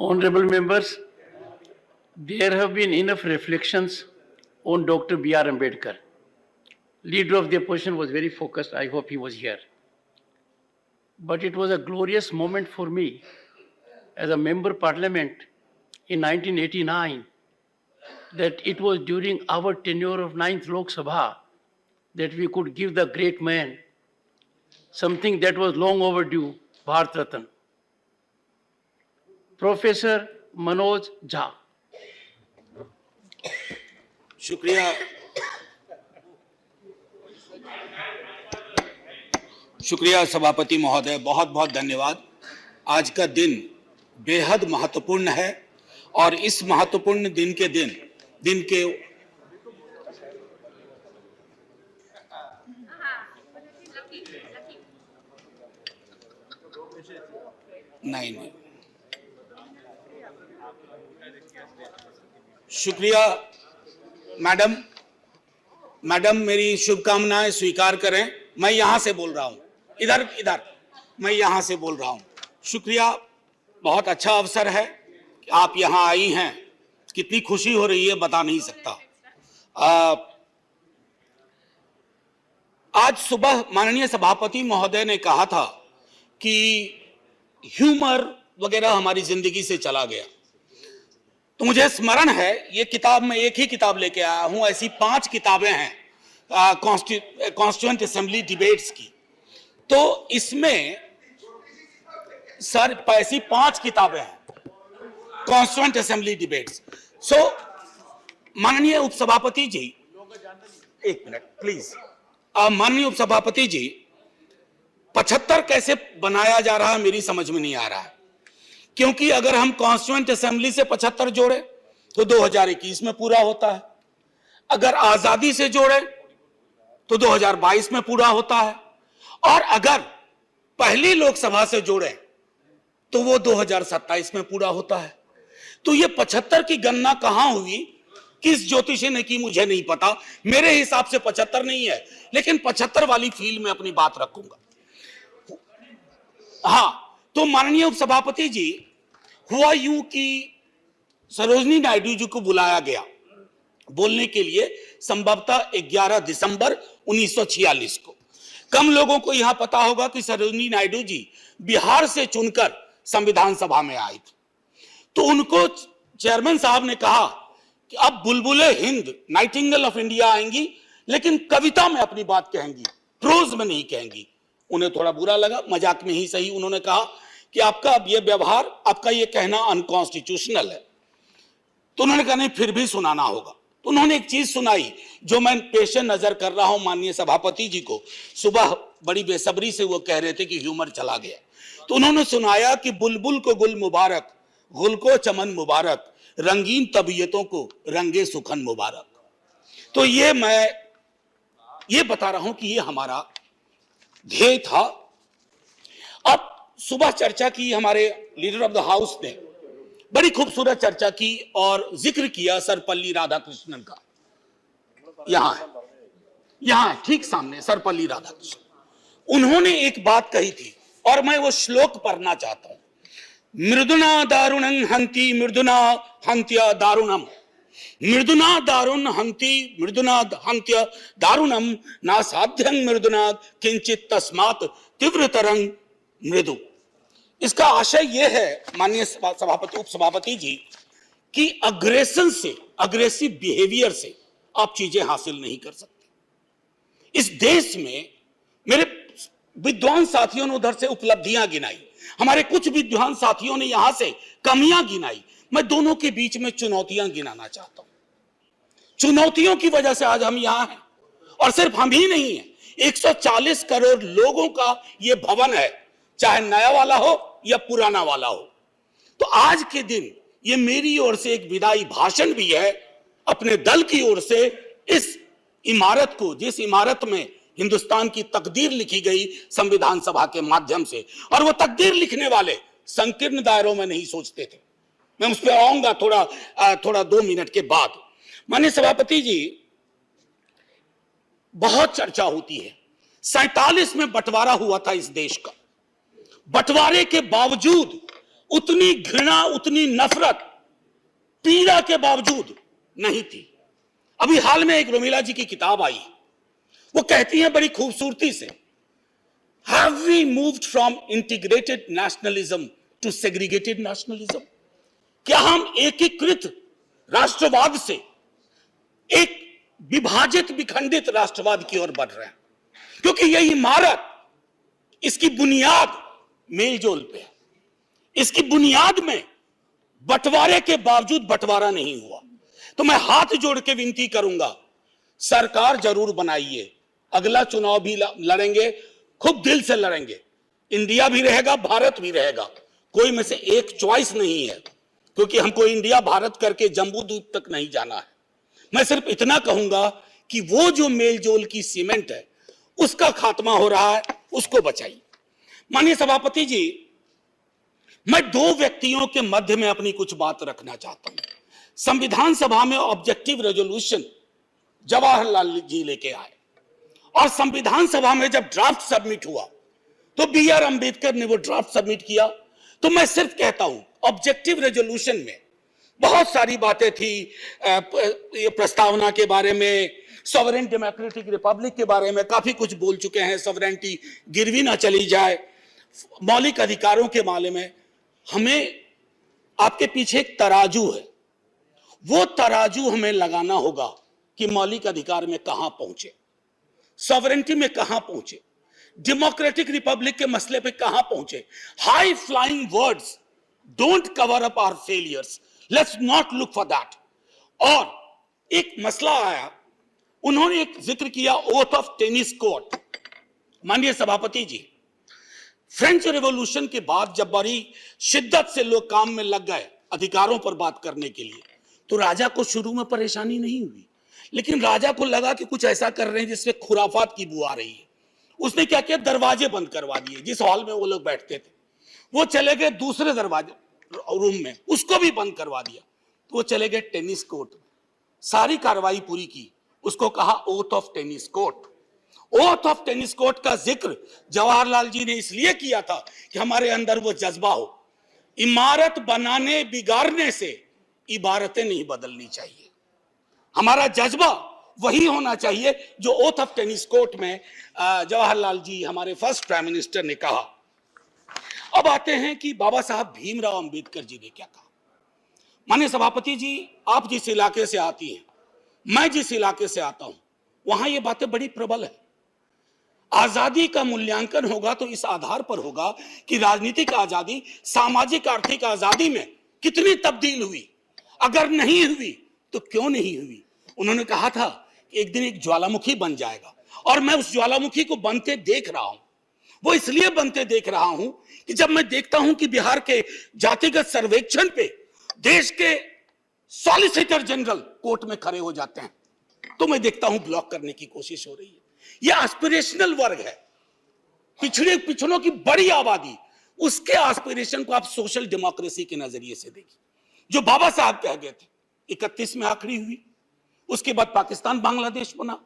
Honorable members, there have been enough reflections on Dr. B.R. Ambedkar. Leader of the opposition was very focused. I hope he was here. But it was a glorious moment for me as a member parliament in 1989 that it was during our tenure of 9th Lok Sabha that we could give the great man something that was long overdue, Bharat Ratna. Professor Manoj Jha. शुक्रिया शुक्रिया सभापति महोदय, बहुत बहुत धन्यवाद। आज का दिन बेहद महत्वपूर्ण है और इस महत्वपूर्ण दिन के नहीं शुक्रिया मैडम मेरी शुभकामनाएं स्वीकार करें। मैं यहां से बोल रहा हूं, इधर मैं यहां से बोल रहा हूं। शुक्रिया, बहुत अच्छा अवसर है कि आप यहां आई हैं। कितनी खुशी हो रही है बता नहीं सकता। आज सुबह माननीय सभापति महोदय ने कहा था कि ह्यूमर वगैरह हमारी जिंदगी से चला गया, तो मुझे स्मरण है ये किताब में एक ही किताब लेके आया हूं। ऐसी 5 किताबें हैं कॉन्स्टिट्यूएंट असेंबली डिबेट्स की। तो इसमें सर ऐसी 5 किताबें हैं कॉन्स्टिट्यूएंट असेंबली डिबेट्स। सो माननीय उपसभापति जी, एक मिनट प्लीज। माननीय उपसभापति जी, 75 कैसे बनाया जा रहा है मेरी समझ में नहीं आ रहा है, क्योंकि अगर हम कॉन्स्टिट्यूएंट असेंबली से 75 जोड़े तो 2021 में पूरा होता है, अगर आजादी से जोड़े तो 2022 में पूरा होता है, और अगर पहली लोकसभा से जोड़े तो वो 2027 में पूरा होता है। तो ये 75 की गणना कहां हुई, किस ज्योतिषी ने की मुझे नहीं पता। मेरे हिसाब से 75 नहीं है, लेकिन 75 वाली फील्ड में अपनी बात रखूंगा। हाँ, तो माननीय उपसभापति जी, हुआ यूं कि सरोजिनी नायडू जी को बुलाया गया बोलने के लिए संभवतः 11 दिसंबर 1946 को। कम लोगों को यहां पता होगा कि सरोजिनी नायडू जी बिहार से चुनकर संविधान सभा में आई थी। तो उनको चेयरमैन साहब ने कहा कि अब बुलबुले हिंद, नाइटिंगेल ऑफ इंडिया आएंगी, लेकिन कविता में अपनी बात कहेंगी, प्रोज में नहीं कहेंगी। उन्हें थोड़ा बुरा लगा, मजाक में ही सही। उन्होंने कहा कि आपका अब ये व्यवहार, आपका ये कहना अनकॉन्स्टिट्यूशनल है। तो उन्होंने कहा नहीं, फिर भी सुनाना होगा। तो उन्होंने एक चीज सुनाई जो मैं पेश नजर कर रहा हूं माननीय सभापति जी को। सुबह बड़ी बेसब्री से वो कह रहे थे कि ह्यूमर चला गया, तो उन्होंने सुनाया कि बुलबुल को गुल मुबारक, गुल को चमन मुबारक, रंगीन तबीयतों को रंगे सुखन मुबारक। तो ये मैं ये बता रहा हूं कि ये हमारा ध्येय था। अब सुबह चर्चा की, हमारे लीडर ऑफ द हाउस ने बड़ी खूबसूरत चर्चा की और जिक्र किया सर्वपल्ली राधाकृष्णन का। यहां है ठीक सामने सर्वपल्ली राधाकृष्णन। उन्होंने एक बात कही थी और मैं वो श्लोक पढ़ना चाहता हूं। मृदुना दारुणं हंति मृदुना हंत्य दारुणम, मृदुना दारुण हंति मृदुना हंत्य दारुणम, ना साध्यं मृदुना किंचित तस्मात् तीव्रतरं मृदु। इसका आशय यह है माननीय सभापति उपसभापति जी कि अग्रेशन से, अग्रेसिव बिहेवियर से आप चीजें हासिल नहीं कर सकते। इस देश में मेरे विद्वान साथियों ने उधर से उपलब्धियां गिनाई, हमारे कुछ विद्वान साथियों ने यहां से कमियां गिनाई। मैं दोनों के बीच में चुनौतियां गिनाना चाहता हूं। चुनौतियों की वजह से आज हम यहां हैं, और सिर्फ हम ही नहीं हैं, 140 करोड़ लोगों का यह भवन है, चाहे नया वाला हो या पुराना वाला हो। तो आज के दिन ये मेरी ओर से एक विदाई भाषण भी है, अपने दल की ओर से, इस इमारत को, जिस इमारत में हिंदुस्तान की तकदीर लिखी गई संविधान सभा के माध्यम से। और वो तकदीर लिखने वाले संकीर्ण दायरों में नहीं सोचते थे। मैं उस पर आऊंगा थोड़ा 2 मिनट के बाद। माननीय सभापति जी, बहुत चर्चा होती है, 47 में बंटवारा हुआ था इस देश का। बंटवारे के बावजूद उतनी घृणा, उतनी नफरत, पीड़ा के बावजूद नहीं थी। अभी हाल में एक रोमिला जी की किताब आई, वो कहती हैं बड़ी खूबसूरती से, have we moved from integrated nationalism to segregated nationalism? क्या हम एकीकृत राष्ट्रवाद से एक विभाजित विखंडित राष्ट्रवाद की ओर बढ़ रहे हैं? क्योंकि यह इमारत, इसकी बुनियाद मेलजोल पे है। इसकी बुनियाद में बंटवारे के बावजूद बंटवारा नहीं हुआ। तो मैं हाथ जोड़ के विनती करूंगा, सरकार जरूर बनाइए, अगला चुनाव भी लड़ेंगे, खूब दिल से लड़ेंगे, इंडिया भी रहेगा, भारत भी रहेगा, कोई में से एक चॉइस नहीं है, क्योंकि हमको इंडिया भारत करके जम्बूद्वीप तक नहीं जाना है। मैं सिर्फ इतना कहूंगा कि वो जो मेलजोल की सीमेंट है उसका खात्मा हो रहा है, उसको बचाइए। माननीय सभापति जी, मैं दो व्यक्तियों के मध्य में अपनी कुछ बात रखना चाहता हूं। संविधान सभा में ऑब्जेक्टिव रेजोल्यूशन जवाहरलाल जी लेके आए, और संविधान सभा में जब ड्राफ्ट सबमिट हुआ तो बी.आर. अंबेडकर ने वो ड्राफ्ट सबमिट किया। तो मैं सिर्फ कहता हूं, ऑब्जेक्टिव रेजोल्यूशन में बहुत सारी बातें थी, ये प्रस्तावना के बारे में, सॉवरेन डेमोक्रेटिक रिपब्लिक के बारे में काफी कुछ बोल चुके हैं, सॉवरेनिटी गिरवी ना चली जाए, मौलिक अधिकारों के बारे में। हमें आपके पीछे एक तराजू है, वो तराजू हमें लगाना होगा कि मौलिक अधिकार में कहां पहुंचे, सॉवरेनिटी में कहां पहुंचे, डेमोक्रेटिक रिपब्लिक के मसले पे कहां पहुंचे। High flying words don't cover up our failures, let's not look for that. और एक मसला आया, उन्होंने एक जिक्र किया ओथ ऑफ टेनिस कोर्ट। माननीय सभापति जी, फ्रेंच रेवोल्यूशन के बाद जब बड़ी शिद्दत से लोग काम में लग गए अधिकारों पर बात करने के लिए, तो राजा को शुरू में परेशानी नहीं हुई, लेकिन राजा को लगा कि कुछ ऐसा कर रहे हैं जिसमें खुराफात की बू आ रही है। उसने क्या किया, दरवाजे बंद करवा दिए। जिस हॉल में वो लोग बैठते थे वो चले गए दूसरे दरवाजे रूम में, उसको भी बंद करवा दिया। तो वो चले गए टेनिस कोर्ट में, सारी कार्रवाई पूरी की, उसको कहा oath of tennis court. Oath of tennis court का जिक्र जवाहरलाल जी ने इसलिए किया था कि हमारे अंदर वो जज्बा हो, इमारत बनाने बिगाड़ने से इबारतें नहीं बदलनी चाहिए। हमारा जज्बा वही होना चाहिए जो ओथ ऑफ टेनिस कोर्ट में जवाहरलाल जी, हमारे फर्स्ट प्राइम मिनिस्टर, ने कहा। अब आते हैं कि बाबा साहब भीमराव अंबेडकर जी ने क्या कहा। माननीय सभापति जी, आप जिस इलाके से आती हैं, मैं जिस इलाके से आता हूं, वहां ये बातें बड़ी प्रबल है। आजादी का मूल्यांकन होगा तो इस आधार पर होगा कि राजनीतिक आजादी, सामाजिक आर्थिक आजादी में कितनी तब्दील हुई, अगर नहीं हुई तो क्यों नहीं हुई। उन्होंने कहा था कि एक दिन एक ज्वालामुखी बन जाएगा, और मैं उस ज्वालामुखी को बनते देख रहा हूं। वो इसलिए बनते देख रहा हूं कि जब मैं देखता हूं कि बिहार के जातिगत सर्वेक्षण पे देश के सॉलिसिटर जनरल कोर्ट में खड़े हो जाते हैं, तो मैं देखता हूं ब्लॉक करने की कोशिश हो रही है। यह एस्पिरेशनल वर्ग है, पिछड़ों की बड़ी आबादी, उसके एस्पिरेशन को आप सोशल डेमोक्रेसी के नजरिए से देखिए। जो बाबा साहब कह गए थे 31 में आखिरी हुई, उसके बाद पाकिस्तान बांग्लादेश बना।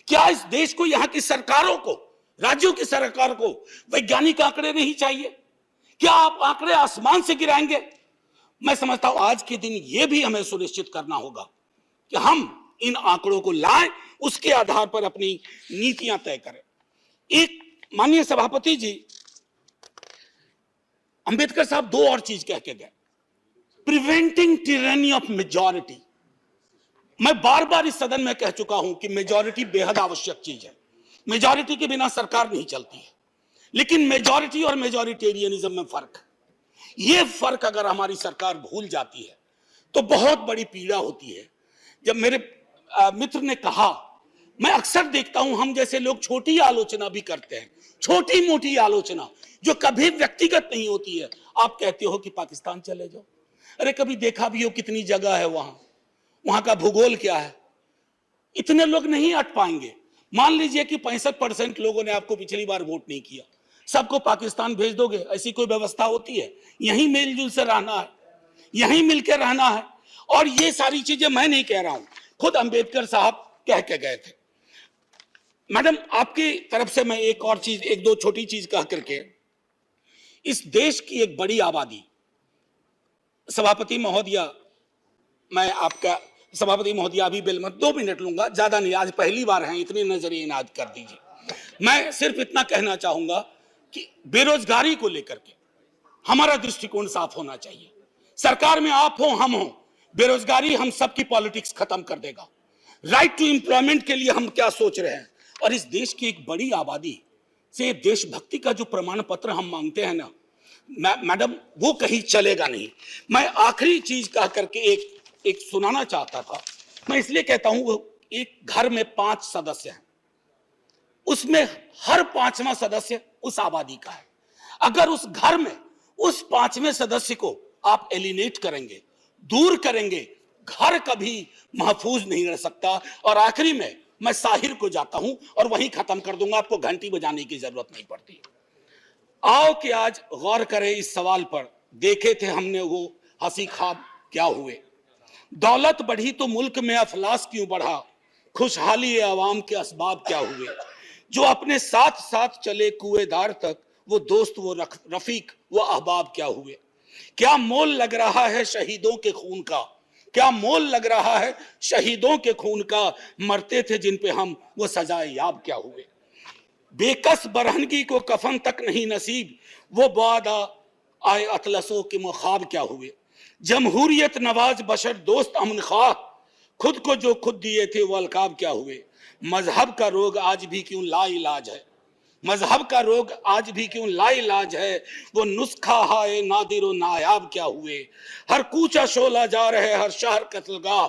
क्या इस देश को, यहां की सरकारों को, राज्यों की सरकार को वैज्ञानिक आंकड़े नहीं चाहिए? क्या आप आंकड़े आसमान से गिराएंगे? मैं समझता हूं आज के दिन यह भी हमें सुनिश्चित करना होगा कि हम इन आंकड़ों को लाएं, उसके आधार पर अपनी नीतियां तय करें। एक माननीय सभापति जी, अंबेडकर साहब दो और चीज कह के गए, प्रिवेंटिंग टिरनी ऑफ मेजॉरिटी। मैं बार बार इस सदन में कह चुका हूं कि मेजॉरिटी बेहद आवश्यक चीज है, मेजॉरिटी के बिना सरकार नहीं चलती है, लेकिन मेजॉरिटी और मेजॉरिटेरियनिज्म में फर्क है। यह फर्क अगर हमारी सरकार भूल जाती है तो बहुत बड़ी पीड़ा होती है। जब मेरे मित्र ने कहा, मैं अक्सर देखता हूं हम जैसे लोग छोटी आलोचना भी करते हैं, छोटी मोटी आलोचना जो कभी व्यक्तिगत नहीं होती है। आप कहते हो कि पाकिस्तान चले जाओ, अरे कभी देखा भी हो कितनी जगह है वहां का भूगोल क्या है, इतने लोग नहीं अट पाएंगे। मान लीजिए कि 65% लोगों ने आपको पिछली बार वोट नहीं किया, सबको पाकिस्तान भेज दोगे? ऐसी कोई व्यवस्था होती है? यहीं मेलजुल से रहना है, यहीं मिलकर रहना है। और ये सारी चीजें मैं नहीं कह रहा हूं, खुद अंबेडकर साहब कह के गए थे। मैडम, आपकी तरफ से मैं एक और चीज, एक दो छोटी चीज कह करके, इस देश की एक बड़ी आबादी सभापति महोदया, मैं आपका सभापति महोदया अभी बिल मत 2 मिनट लूंगा, ज्यादा नहीं, आज पहली बार है, इतनी नजरिए इनाद कर दीजिए। मैं सिर्फ इतना कहना चाहूंगा कि बेरोजगारी को लेकर के हमारा दृष्टिकोण साफ होना चाहिए। सरकार में आप हो हम हो, बेरोजगारी हम सबकी पॉलिटिक्स खत्म कर देगा। राइट टू एम्प्लॉयमेंट के लिए हम क्या सोच रहे हैं, और इस देश की एक बड़ी आबादी से देशभक्ति का जो प्रमाण पत्र हम मांगते हैं ना मैडम, वो कहीं चलेगा नहीं। मैं आखिरी चीज कह करके एक सुनाना चाहता था। मैं इसलिए कहता हूं, एक घर में 5 सदस्य हैं, उसमें हर 5वां सदस्य उस आबादी का है। अगर उस घर में उस 5वें सदस्य को आप एलिनेट करेंगे, दूर करेंगे, घर कभी महफूज नहीं रह सकता। और आखिरी में मैं साहिर को जाता हूं और वहीं खत्म कर दूंगा, आपको घंटी बजाने की जरूरत नहीं पड़ती। आओ कि आज गौर करें इस सवाल पर, देखे थे हमने वो हंसी ख्वाब क्या हुए। दौलत बढ़ी तो मुल्क में अफलास क्यों बढ़ा, खुशहाली अवाम के असबाब क्या हुए। जो अपने साथ साथ चले कुएदार तक, वो दोस्त वो रफीक वो अहबाब क्या हुए। क्या मोल लग रहा है शहीदों के खून का, क्या मोल लग रहा है शहीदों के खून का, मरते थे जिन पे हम वो सजाए याब क्या हुए। बेकस बरहनगी को कफन तक नहीं नसीब, वो बादा आए अतलसों के मुखाब क्या हुए। जमहूरियत नवाज बशर दोस्त अमन ख्वाह, खुद को जो खुद दिए थे वो अलकाब क्या हुए। मजहब का रोग आज भी क्यों लाइलाज है, मजहब का रोग आज भी क्यों लाइलाज है, वो नुस्खा हाय नादिर नायाब क्या हुए। हर कूचा शोला जा रहे हर शहर कत्लगाह,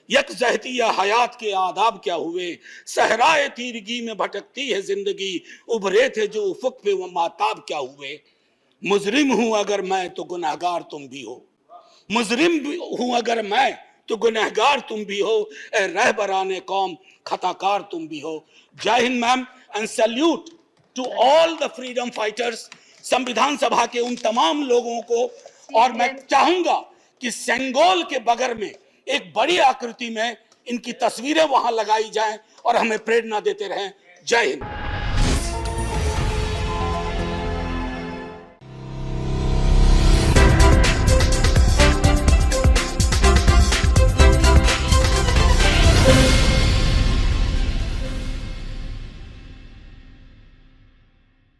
यकजहती या हयात के आदाब क्या हुए। सहराए तीरगी में भटकती है जिंदगी, उभरे थे जो उफुक पे वो माताब क्या हुए। मुजरिम हूं अगर मैं तो गुनहगार तुम भी हो, मुजरिम हूं अगर मैं तो गुनहगार तुम भी हो, ए रहबराने कौम खताकार तुम भी हो। जय Hind ma'am, and salute to all the freedom fighters, संविधान सभा के उन तमाम लोगों को। और मैं चाहूंगा कि सेंगोल के बगल में एक बड़ी आकृति में इनकी तस्वीरें वहां लगाई जाएं और हमें प्रेरणा देते रहें। जय हिंद।